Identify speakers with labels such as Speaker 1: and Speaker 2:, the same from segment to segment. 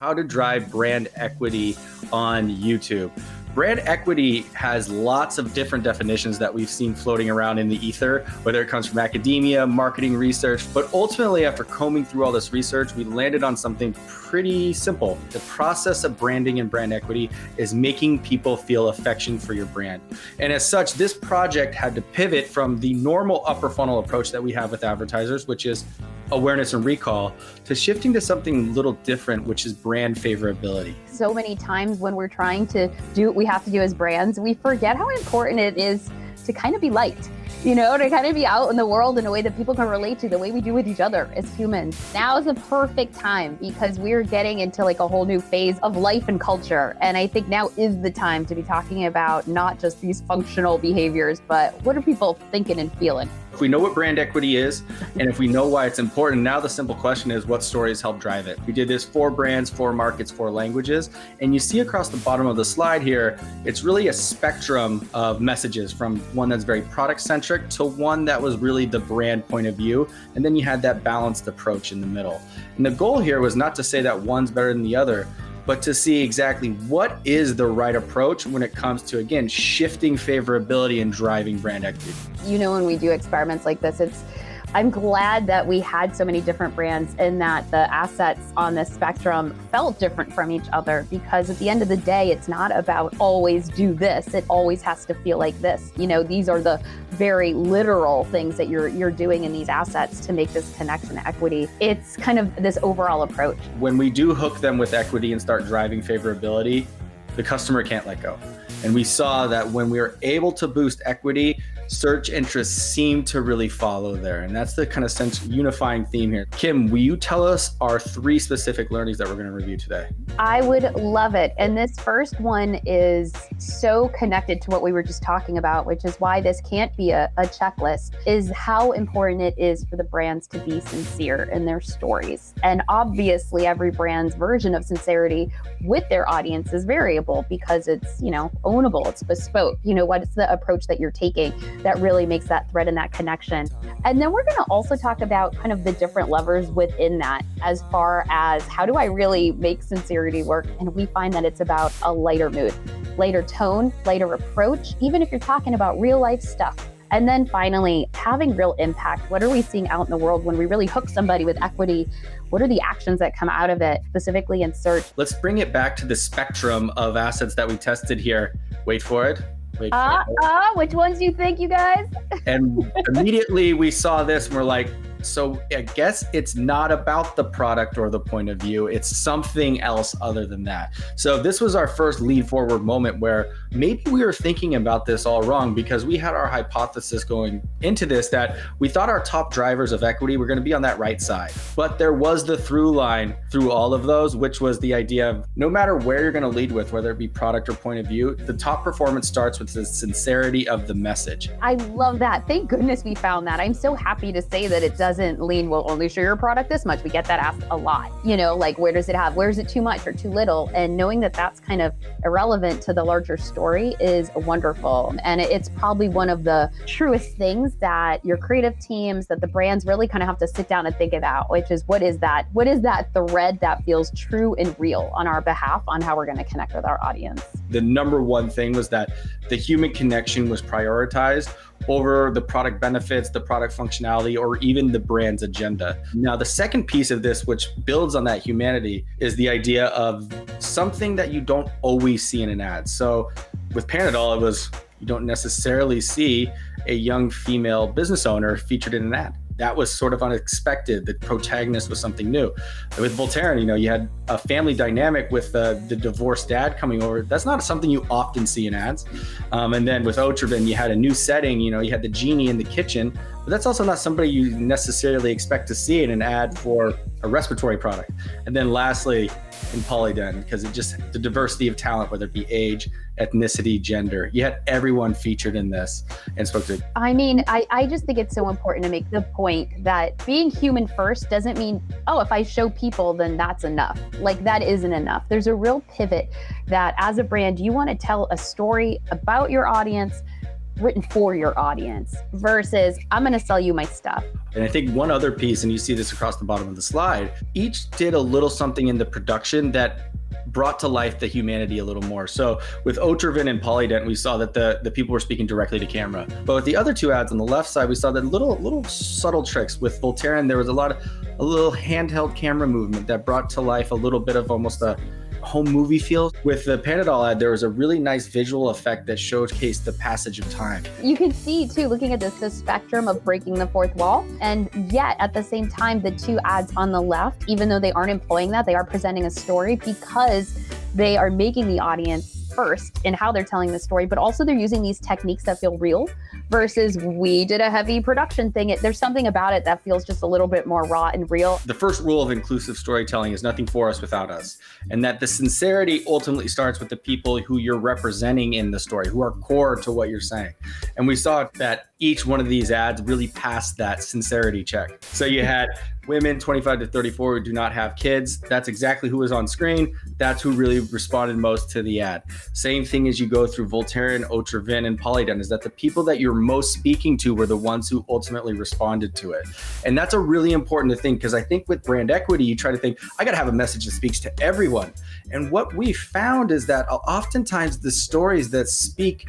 Speaker 1: How to drive brand equity on YouTube. Brand equity has lots of different definitions that we've seen floating around in the ether, whether it comes from academia, marketing research, but ultimately after combing through all this research, we landed on something pretty simple. The process of branding and brand equity is making people feel affection for your brand. And as such, this project had to pivot from the normal upper funnel approach that we have with advertisers, which is awareness and recall, to shifting to something a little different, which is brand favorability.
Speaker 2: So many times when we're trying to do what we have to do as brands, we forget how important it is to kind of be liked, to kind of be out in the world in a way that people can relate to, the way we do with each other as humans. Now is the perfect time because we're getting into like a whole new phase of life and culture. And I think now is the time to be talking about not just these functional behaviors, but what are people thinking and feeling?
Speaker 1: If we know what brand equity is, and if we know why it's important, now the simple question is what stories help drive it? We did this 4 brands, 4 markets, 4 languages. And you see across the bottom of the slide here, it's really a spectrum of messages from one that's very product centric to one that was really the brand point of view. And then you had that balanced approach in the middle. And the goal here was not to say that one's better than the other, but to see exactly what is the right approach when it comes to, again, shifting favorability and driving brand equity.
Speaker 2: When we do experiments like this, I'm glad that we had so many different brands and that the assets on this spectrum felt different from each other, because at the end of the day, it's not about always do this. It always has to feel like this. These are the very literal things that you're doing in these assets to make this connection to equity. It's kind of this overall approach.
Speaker 1: When we do hook them with equity and start driving favorability, the customer can't let go. And we saw that when we were able to boost equity, search interest seemed to really follow there. And that's the kind of unifying theme here. Kim, will you tell us our 3 specific learnings that we're going to review today?
Speaker 2: I would love it. And this first one is so connected to what we were just talking about, which is why this can't be a checklist, is how important it is for the brands to be sincere in their stories. And obviously every brand's version of sincerity with their audience is variable because it's, ownable, it's bespoke. What's the approach that you're taking that really makes that thread and that connection. And then we're going to also talk about kind of the different levers within that, as far as how do I really make sincerity work? And we find that it's about a lighter mood, lighter tone, lighter approach, even if you're talking about real life stuff. And then finally, having real impact. What are we seeing out in the world when we really hook somebody with equity? What are the actions that come out of it, specifically in search?
Speaker 1: Let's bring it back to the spectrum of assets that we tested here. Wait for it.
Speaker 2: Which ones do you think, you guys?
Speaker 1: And immediately we saw this and we're like, so I guess it's not about the product or the point of view. It's something else other than that. So this was our first lead forward moment where maybe we were thinking about this all wrong, because we had our hypothesis going into this that we thought our top drivers of equity were going to be on that right side. But there was the through line through all of those, which was the idea of no matter where you're going to lead with, whether it be product or point of view, the top performance starts with the sincerity of the message.
Speaker 2: I love that. Thank goodness we found that. I'm so happy to say that it doesn't lean, will only show your product this much. We get that asked a lot, like where does it have, where is it too much or too little? And knowing that that's kind of irrelevant to the larger story is wonderful. And it's probably one of the truest things that your creative teams, that the brands really kind of have to sit down and think about, which is what is that thread that feels true and real on our behalf on how we're going to connect with our audience.
Speaker 1: The number one thing was that the human connection was prioritized over the product benefits, the product functionality, or even the brand's agenda. Now, the second piece of this, which builds on that humanity, is the idea of something that you don't always see in an ad. So with Panadol, it was, you don't necessarily see a young female business owner featured in an ad. That was sort of unexpected. The protagonist was something new. With Voltaren, you had a family dynamic with the divorced dad coming over. That's not something you often see in ads. And then with Otrivin, you had a new setting. You had the genie in the kitchen, but that's also not somebody you necessarily expect to see in an ad for a respiratory product. And then lastly, in Polyden, because it just, the diversity of talent, whether it be age, ethnicity, gender, you had everyone featured in this and spoke to.
Speaker 2: I just think it's so important to make the point that being human first doesn't mean, if I show people, then that's enough. Like, that isn't enough. There's a real pivot that as a brand, you want to tell a story about your audience, written for your audience versus I'm going to sell you my stuff.
Speaker 1: And I think one other piece, and you see this across the bottom of the slide, each did a little something in the production that brought to life the humanity a little more. So with Otrivin and Polydent, we saw that the people were speaking directly to camera. But with the other two ads on the left side, we saw that little subtle tricks. With Voltaren, there was a little handheld camera movement that brought to life a little bit of almost a home movie feel. With the Panadol ad, there was a really nice visual effect that showcased the passage of time.
Speaker 2: You can see too, looking at this, the spectrum of breaking the fourth wall. And yet at the same time, the two ads on the left, even though they aren't employing that, they are presenting a story because they are making the audience first in how they're telling the story, but also they're using these techniques that feel real versus we did a heavy production thing. There's something about it that feels just a little bit more raw and real.
Speaker 1: The first rule of inclusive storytelling is nothing for us without us. And that the sincerity ultimately starts with the people who you're representing in the story, who are core to what you're saying. And we saw that each one of these ads really passed that sincerity check. So you had women 25 to 34 who do not have kids. That's exactly who was on screen. That's who really responded most to the ad. Same thing as you go through Voltaren, Otrivin, and Polydent, is that the people that you're most speaking to were the ones who ultimately responded to it. And that's a really important thing, because I think with brand equity, you try to think, I got to have a message that speaks to everyone. And what we found is that oftentimes the stories that speak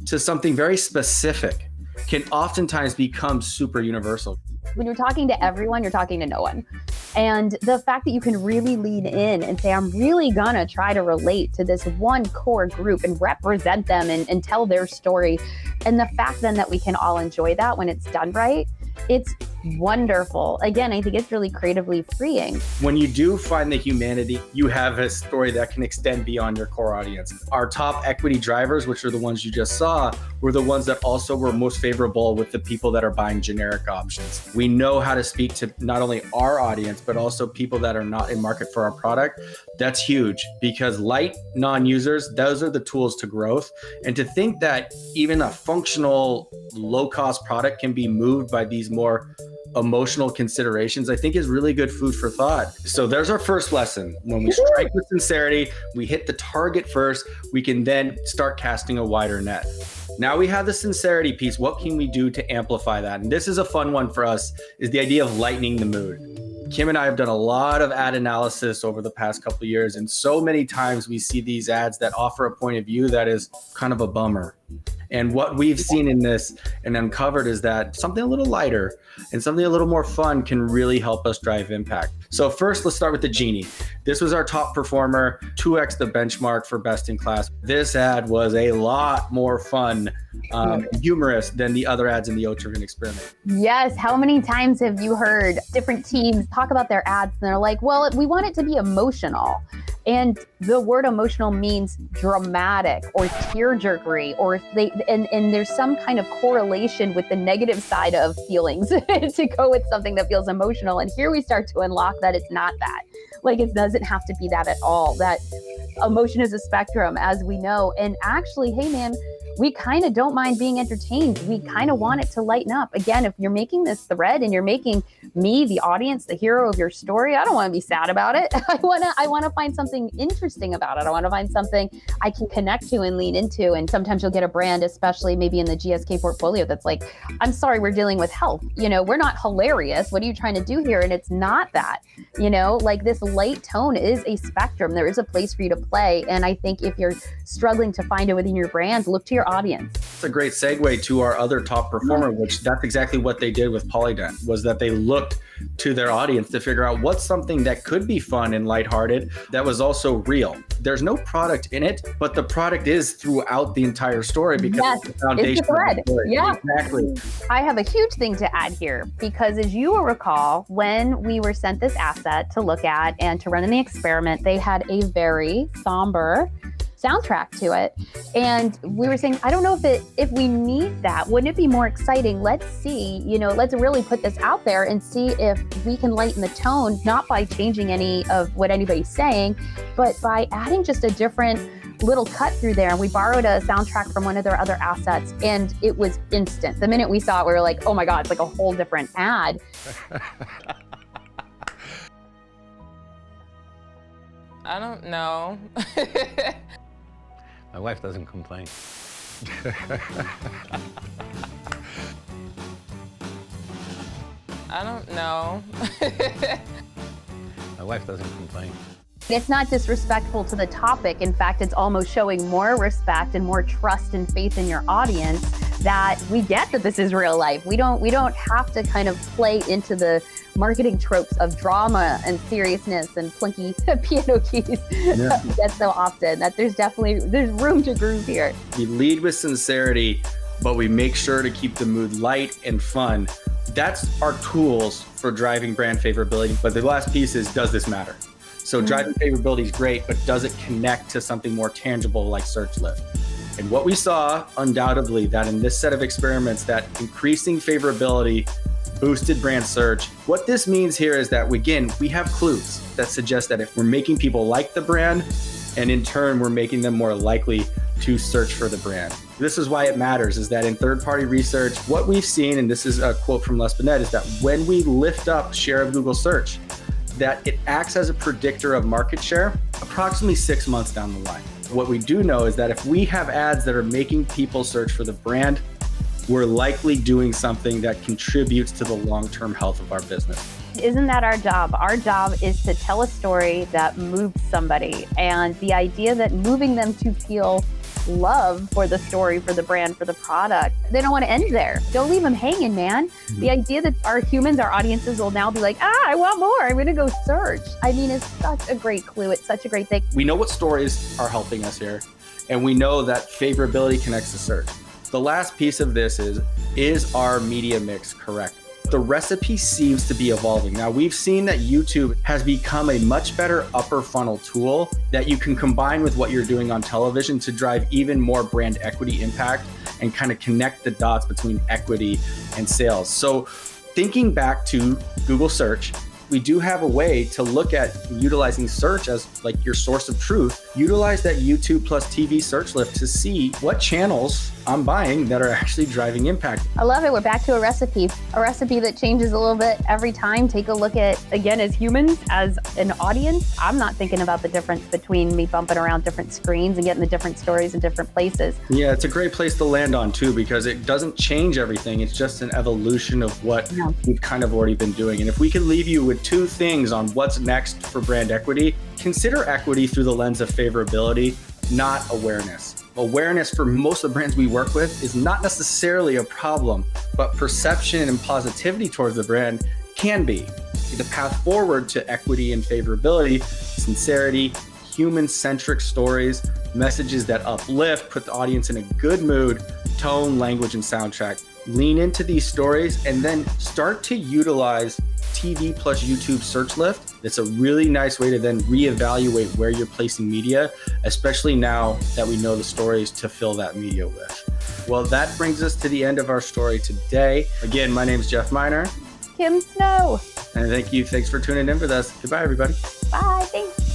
Speaker 1: to something very specific can oftentimes become super universal.
Speaker 2: When you're talking to everyone, you're talking to no one. And the fact that you can really lean in and say, I'm really gonna try to relate to this one core group and represent them and tell their story. And the fact then that we can all enjoy that when it's done right, it's wonderful. Again, I think it's really creatively freeing.
Speaker 1: When you do find the humanity, you have a story that can extend beyond your core audience. Our top equity drivers, which are the ones you just saw, were the ones that also were most favorable with the people that are buying generic options. We know how to speak to not only our audience, but also people that are not in market for our product. That's huge, because light non-users, those are the tools to growth. And to think that even a functional, low-cost product can be moved by these more emotional considerations, I think is really good food for thought. So there's our first lesson. When we strike with sincerity, we hit the target first, we can then start casting a wider net. Now we have the sincerity piece. What can we do to amplify that? And this is a fun one for us, is the idea of lightening the mood. Kim and I have done a lot of ad analysis over the past couple of years, and so many times we see these ads that offer a point of view that is kind of a bummer. And what we've seen in this and uncovered is that something a little lighter and something a little more fun can really help us drive impact. So first, let's start with the Genie. This was our top performer, 2x the benchmark for best in class. This ad was a lot more fun, humorous than the other ads in the Otrivin experiment.
Speaker 2: Yes. How many times have you heard different teams talk about their ads and they're like, well, we want it to be emotional. And the word emotional means dramatic or tearjerkery, or and there's some kind of correlation with the negative side of feelings to go with something that feels emotional. And here we start to unlock that it's not that. Like, it doesn't have to be that at all. That emotion is a spectrum, as we know. And actually, hey man, we kind of don't mind being entertained. We kind of want it to lighten up. Again, if you're making this thread and you're making me, the audience, the hero of your story, I don't want to be sad about it. I want to find something interesting about it. I want to find something I can connect to and lean into. And sometimes you'll get a brand, especially maybe in the GSK portfolio, that's like, I'm sorry, we're dealing with health. You know, we're not hilarious. What are you trying to do here? And it's not that, you know, like this light tone is a spectrum. There is a place for you to play. And I think if you're struggling to find it within your brand, look to your audience.
Speaker 1: It's a great segue to our other top performer, which that's exactly what they did with Polydent, was that they looked to their audience to figure out what's something that could be fun and lighthearted that was also real. There's no product in it, but the product is throughout the entire story because it's the foundation.
Speaker 2: It's the thread.
Speaker 1: Of the story.
Speaker 2: Yeah,
Speaker 1: exactly.
Speaker 2: I have a huge thing to add here, because as you will recall, when we were sent this asset to look at and to run in the experiment, they had a very somber soundtrack to it. And we were saying, I don't know if we need that. Wouldn't it be more exciting? Let's see, let's really put this out there and see if we can lighten the tone, not by changing any of what anybody's saying, but by adding just a different little cut through there. And we borrowed a soundtrack from one of their other assets, and it was instant. The minute we saw it, we were like, oh my God, it's like a whole different ad.
Speaker 3: I don't know.
Speaker 4: My wife doesn't complain.
Speaker 3: I don't know.
Speaker 4: My wife doesn't complain.
Speaker 2: It's not disrespectful to the topic. In fact, it's almost showing more respect and more trust and faith in your audience that we get that this is real life. We don't have to kind of play into the marketing tropes of drama and seriousness and plunky piano keys that so often. That there's room to groove here.
Speaker 1: We lead with sincerity, but we make sure to keep the mood light and fun. That's our tools for driving brand favorability. But the last piece is, does this matter? So driving favorability is great, but does it connect to something more tangible like search lift? And what we saw, undoubtedly, that in this set of experiments, that increasing favorability boosted brand search. What this means here is that, again, we have clues that suggest that if we're making people like the brand, and in turn, we're making them more likely to search for the brand. This is why it matters, is that in third-party research, what we've seen, and this is a quote from Les Binet, is that when we lift up share of Google search, that it acts as a predictor of market share approximately 6 months down the line. What we do know is that if we have ads that are making people search for the brand, we're likely doing something that contributes to the long-term health of our business.
Speaker 2: Isn't that our job? Our job is to tell a story that moves somebody. And the idea that moving them to feel love for the story, for the brand, for the product, they don't want to end there. Don't leave them hanging, man. The idea that our humans, our audiences will now be like, I want more. I'm going to go search. I mean, it's such a great clue. It's such a great thing.
Speaker 1: We know what stories are helping us here, and we know that favorability connects to search. The last piece of this is our media mix correct? The recipe seems to be evolving. Now, we've seen that YouTube has become a much better upper funnel tool that you can combine with what you're doing on television to drive even more brand equity impact and kind of connect the dots between equity and sales. So thinking back to Google search, we do have a way to look at utilizing search as like your source of truth. Utilize that YouTube plus TV search lift to see what channels I'm buying that are actually driving impact.
Speaker 2: I love it. We're back to a recipe that changes a little bit every time. Take a look at, again, as humans, as an audience, I'm not thinking about the difference between me bumping around different screens and getting the different stories in different places.
Speaker 1: Yeah, it's a great place to land on too, because it doesn't change everything. It's just an evolution of what we've kind of already been doing. And if we could leave you with two things on what's next for brand equity, consider equity through the lens of favorability, not awareness. Awareness for most of the brands we work with is not necessarily a problem, but perception and positivity towards the brand can be. The path forward to equity and favorability, sincerity, human-centric stories, messages that uplift, put the audience in a good mood, tone, language, and soundtrack. Lean into these stories and then start to utilize TV plus YouTube search lift. It's a really nice way to then reevaluate where you're placing media, especially now that we know the stories to fill that media with. Well, that brings us to the end of our story today. Again, my name's Jeff Miner.
Speaker 2: Kim Snow.
Speaker 1: And thanks for tuning in with us. Goodbye, everybody.
Speaker 2: Bye, thanks.